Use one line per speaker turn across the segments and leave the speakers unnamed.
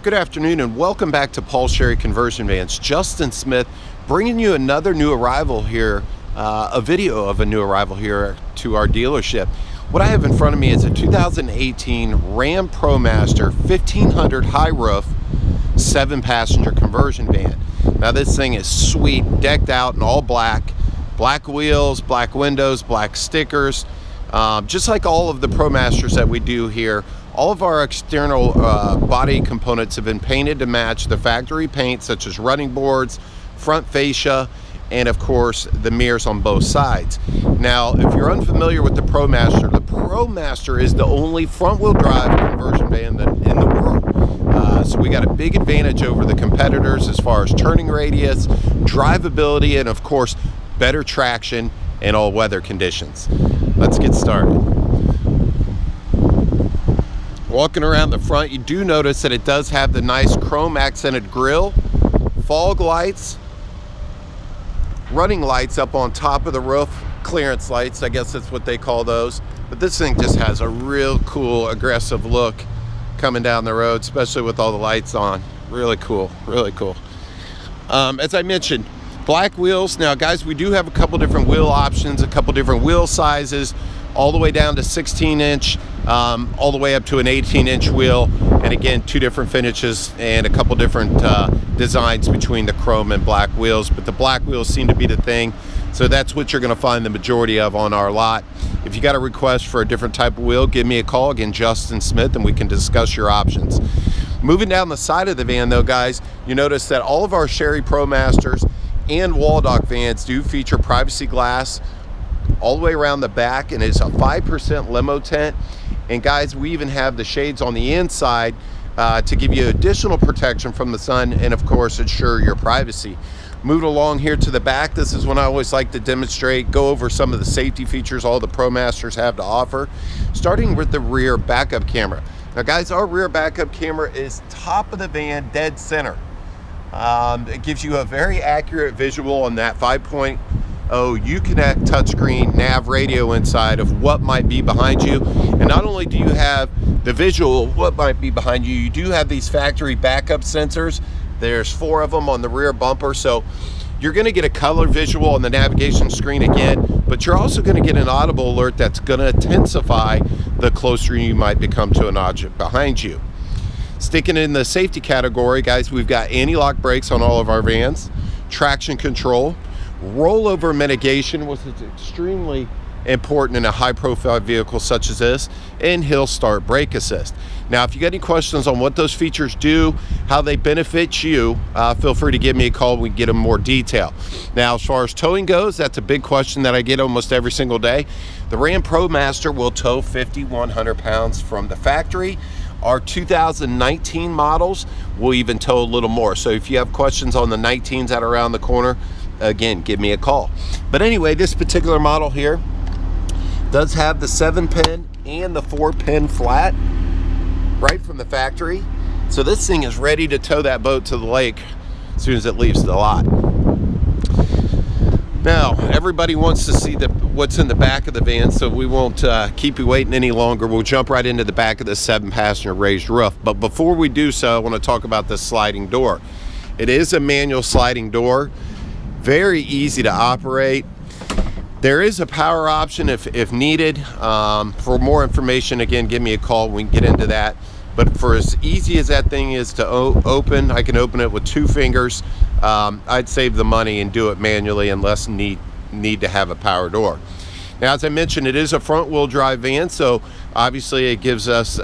Good afternoon and welcome back to Paul Sherry Conversion Vans. Justin Smith bringing you another new arrival here, a video of a new arrival here to our dealership. What I have in front of me is a 2018 Ram ProMaster 1500 high roof 7-passenger conversion van. Now this thing is sweet, decked out in all black wheels, black windows, black stickers, just like all of the ProMasters that we do here. All of our external body components have been painted to match the factory paint, such as running boards, front fascia, and of course the mirrors on both sides. Now, if you're unfamiliar with the ProMaster is the only front-wheel drive conversion van in the world. So we got a big advantage over the competitors as far as turning radius, drivability, and of course better traction in all weather conditions. Let's get started. Walking around the front, you do notice that it does have the nice chrome accented grille, fog lights, running lights up on top of the roof, clearance lights, I guess that's what they call those. But this thing just has a real cool, aggressive look coming down the road, especially with all the lights on. Really cool, really cool. As I mentioned, black wheels. Now guys, we do have a couple different wheel options, a couple different wheel sizes, all the way down to 16-inch, all the way up to an 18-inch wheel, and again, two different finishes and a couple different designs between the chrome and black wheels, but the black wheels seem to be the thing, so that's what you're going to find the majority of on our lot. If you got a request for a different type of wheel, give me a call, again, Justin Smith, and we can discuss your options. Moving down the side of the van though, guys, you notice that all of our Sherry ProMasters and Wall Dock vans do feature privacy glass all the way around the back, and it's a 5% limo tent. And guys, we even have the shades on the inside to give you additional protection from the sun and of course ensure your privacy. Moving along here to the back, this is when I always like to demonstrate, go over some of the safety features all the ProMasters have to offer, starting with the rear backup camera. Now guys, our rear backup camera is top of the van, dead center. It gives you a very accurate visual on that 5.0 Uconnect touchscreen nav radio inside of what might be behind you. And not only do you have the visual of what might be behind you, you do have these factory backup sensors. There's 4 of them on the rear bumper, so you're going to get a color visual on the navigation screen again, but you're also going to get an audible alert that's going to intensify the closer you might become to an object behind you. Sticking in the safety category, guys, we've got anti-lock brakes on all of our vans, traction control, rollover mitigation, which is extremely important in a high-profile vehicle such as this, and hill start brake assist. Now, if you got any questions on what those features do, how they benefit you, feel free to give me a call. We can get them more detail. Now, as far as towing goes, that's a big question that I get almost every single day. The Ram ProMaster will tow 5,100 pounds from the factory. Our 2019 models will even tow a little more. So if you have questions on the 19s that are around the corner, again, give me a call. But anyway, this particular model here does have the 7-pin and the 4-pin flat right from the factory. So this thing is ready to tow that boat to the lake as soon as it leaves the lot. Now, everybody wants to see what's in the back of the van, so we won't keep you waiting any longer. We'll jump right into the back of the 7-passenger raised roof. But before we do so, I want to talk about this sliding door. It is a manual sliding door, very easy to operate. There is a power option if needed. For more information, again, give me a call. We can get into that. But for as easy as that thing is to open, I can open it with 2 fingers. I'd save the money and do it manually unless need to have a power door. Now, as I mentioned, it is a front-wheel drive van, so obviously it gives us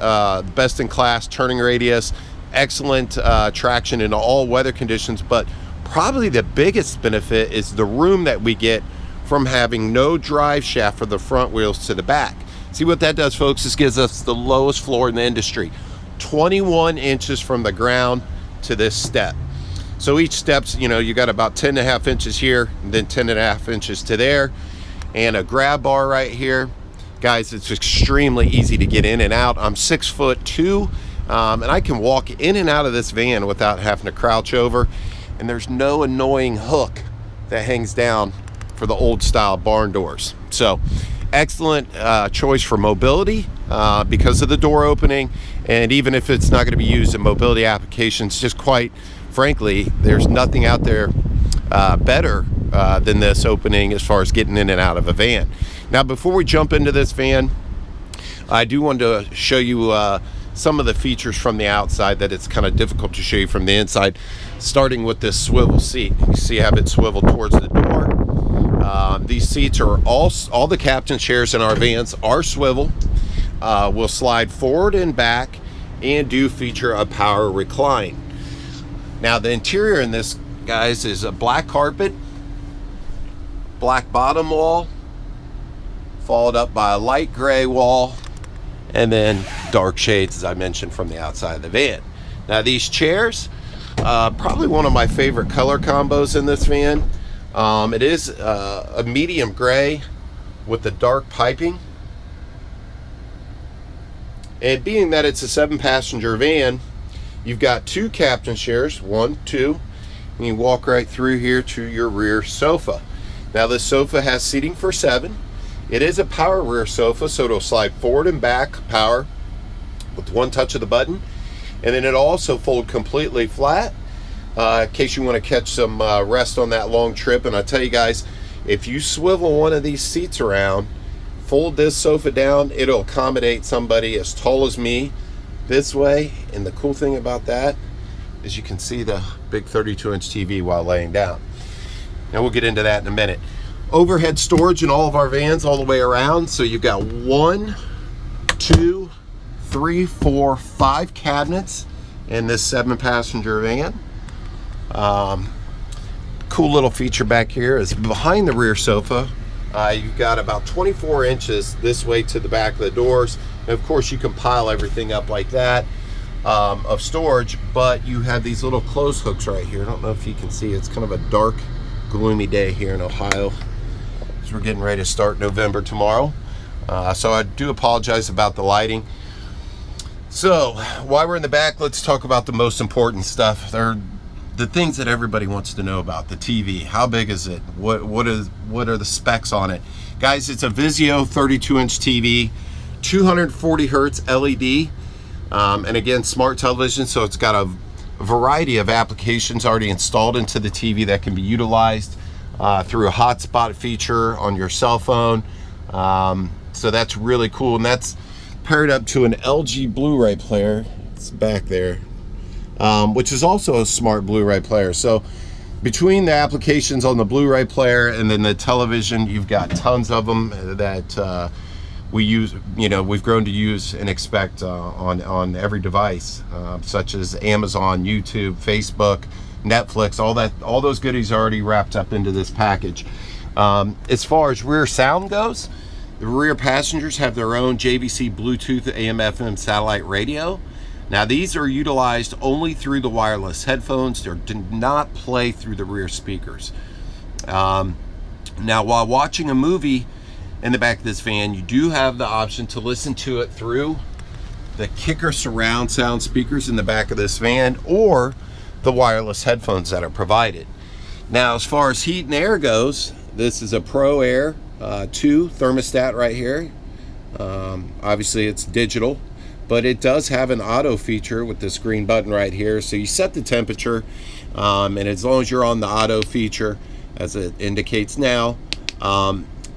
best-in-class turning radius, excellent traction in all weather conditions, but probably the biggest benefit is the room that we get from having no drive shaft for the front wheels to the back. See what that does, folks? This gives us the lowest floor in the industry, 21 inches from the ground to this step. So each step's, you got about 10.5 inches here, and then 10.5 inches to there, and a grab bar right here. Guys, it's extremely easy to get in and out. I'm 6'2", and I can walk in and out of this van without having to crouch over, and there's no annoying hook that hangs down for the old style barn doors. So excellent choice for mobility because of the door opening, and even if it's not going to be used in mobility applications, just quite frankly, there's nothing out there better than this opening as far as getting in and out of a van. Now, before we jump into this van, I do want to show you some of the features from the outside that it's kind of difficult to show you from the inside, starting with this swivel seat. You see I have it swiveled towards the door. These seats are all the captain chairs in our vans are swivel, will slide forward and back, and do feature a power recline. Now, the interior in this, guys, is a black carpet, black bottom wall, followed up by a light gray wall, and then dark shades, as I mentioned, from the outside of the van. Now, these chairs, probably one of my favorite color combos in this van. It is a medium gray with the dark piping. And being that it's a 7-passenger van, you've got 2 captain chairs, 1, 2, and you walk right through here to your rear sofa. Now, this sofa has seating for 7. It is a power rear sofa, so it'll slide forward and back power with one touch of the button. And then it'll also fold completely flat in case you want to catch some rest on that long trip. And I tell you guys, if you swivel one of these seats around, fold this sofa down, it'll accommodate somebody as tall as me this way. And the cool thing about that is you can see the big 32-inch TV while laying down. And we'll get into that in a minute. Overhead storage in all of our vans all the way around. So you've got 1, 2, 3, 4, 5 cabinets in this 7-passenger van. Cool little feature back here is behind the rear sofa. You've got about 24 inches this way to the back of the doors. And of course, you can pile everything up like that of storage, but you have these little clothes hooks right here. I don't know if you can see, it's kind of a dark, gloomy day here in Ohio. We're getting ready to start November tomorrow, so I do apologize about the lighting. So while we're in the back, let's talk about the most important stuff. They're the things that everybody wants to know about. The TV, how big is it? What are the specs on it? Guys, it's a Vizio 32-inch TV, 240 hertz LED, and again, smart television, so it's got a variety of applications already installed into the TV that can be utilized through a hotspot feature on your cell phone. So that's really cool, and that's paired up to an LG Blu-ray player. It's back there, which is also a smart Blu-ray player. So between the applications on the Blu-ray player and then the television, you've got tons of them that we use, we've grown to use and expect on every device, such as Amazon, YouTube, Facebook, Netflix, all those goodies are already wrapped up into this package. As far as rear sound goes, the rear passengers have their own JVC Bluetooth AM/FM satellite radio. Now, these are utilized only through the wireless headphones. They do not play through the rear speakers. Now, while watching a movie in the back of this van, you do have the option to listen to it through the Kicker surround sound speakers in the back of this van, or the wireless headphones that are provided. Now, as far as heat and air goes, this is a Pro Air 2 thermostat right here. Obviously, it's digital, but it does have an auto feature with this green button right here. So you set the temperature, and as long as you're on the auto feature, as it indicates now,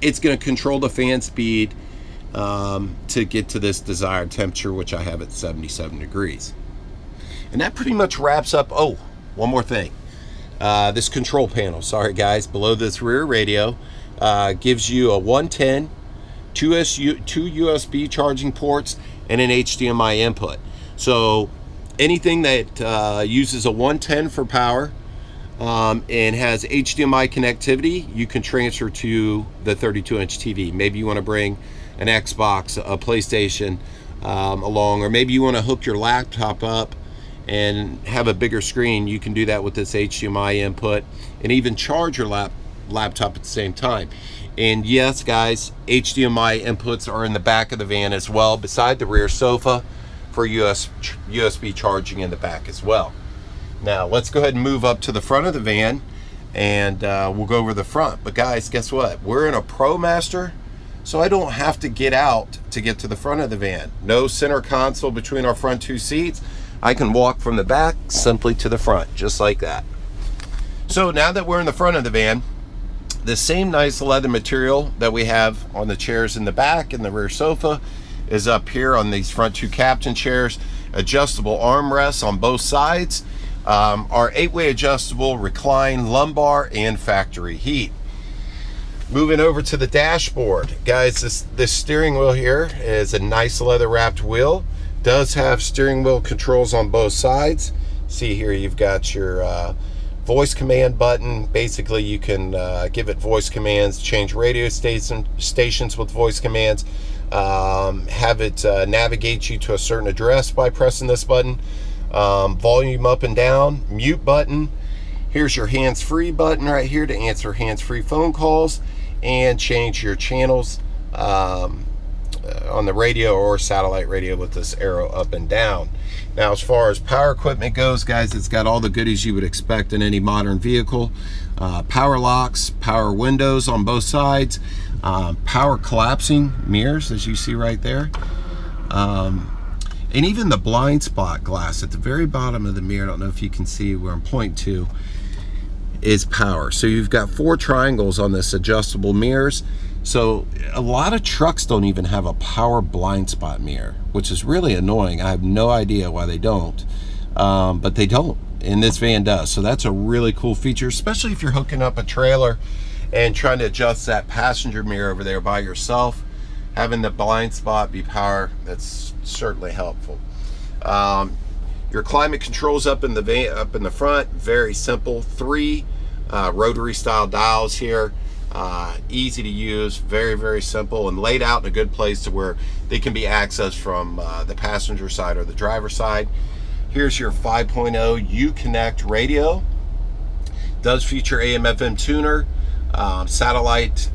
it's going to control the fan speed to get to this desired temperature, which I have at 77 degrees. And that pretty much wraps up. Oh, one more thing. This control panel, sorry guys, below this rear radio, gives you a 110, two USB charging ports, and an HDMI input. So anything that uses a 110 for power and has HDMI connectivity, you can transfer to the 32-inch TV. Maybe you want to bring an Xbox, a PlayStation along, or maybe you want to hook your laptop up and have a bigger screen. You can do that with this HDMI input and even charge your laptop at the same time. And yes, guys, HDMI inputs are in the back of the van as well, beside the rear sofa, for USB charging in the back as well. Now, let's go ahead and move up to the front of the van, and we'll go over the front. But guys, guess what? We're in a ProMaster so I don't have to get out to get to the front of the van. No center console between our front two seats. I can walk from the back simply to the front, just like that. So now that we're in the front of the van, the same nice leather material that we have on the chairs in the back and the rear sofa is up here on these front two captain chairs. Adjustable armrests on both sides. Our 8-way adjustable recline lumbar and factory heat. Moving over to the dashboard, guys, this steering wheel here is a nice leather wrapped wheel. Does have steering wheel controls on both sides. See here, you've got your voice command button. Basically, you can give it voice commands, change radio stations with voice commands, have it navigate you to a certain address by pressing this button. Volume up and down, mute button. Here's your hands-free button right here to answer hands-free phone calls and change your channels on the radio or satellite radio with this arrow up and down. Now, as far as power equipment goes, guys, it's got all the goodies you would expect in any modern vehicle. Power locks, power windows on both sides, power collapsing mirrors, as you see right there. And even the blind spot glass at the very bottom of the mirror, I don't know if you can see where I'm pointing to, is power. So you've got 4 triangles on this adjustable mirrors. So a lot of trucks don't even have a power blind spot mirror, which is really annoying. I have no idea why they don't, but they don't, and this van does. So that's a really cool feature, especially if you're hooking up a trailer and trying to adjust that passenger mirror over there by yourself. Having the blind spot be power, that's certainly helpful. Your climate controls up in the van, up in the front, very simple. 3 rotary style dials here. Easy to use, very, very simple, and laid out in a good place to where they can be accessed from the passenger side or the driver's side. Here's your 5.0 Uconnect radio. Does feature AM/FM tuner, satellite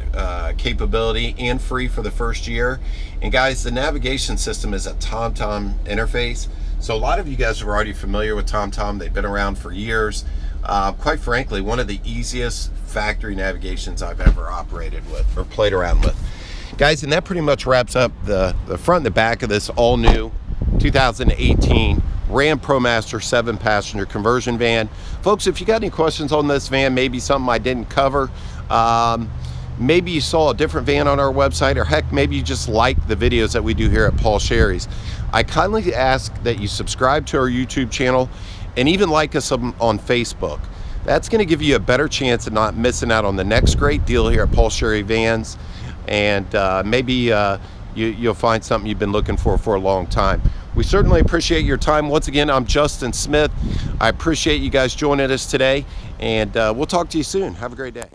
capability, and free for the first year. And guys, the navigation system is a TomTom interface. So a lot of you guys are already familiar with TomTom. They've been around for years. Quite frankly, one of the easiest factory navigations I've ever operated with or played around with. Guys, and that pretty much wraps up the front and the back of this all new 2018 Ram ProMaster 7-passenger conversion van. Folks, if you got any questions on this van, maybe something I didn't cover, maybe you saw a different van on our website, or heck, maybe you just like the videos that we do here at Paul Sherry's, I kindly ask that you subscribe to our YouTube channel and even like us on Facebook. That's going to give you a better chance of not missing out on the next great deal here at Paul Sherry Vans, and maybe you'll find something you've been looking for a long time. We certainly appreciate your time. Once again, I'm Justin Smith. I appreciate you guys joining us today, and we'll talk to you soon. Have a great day.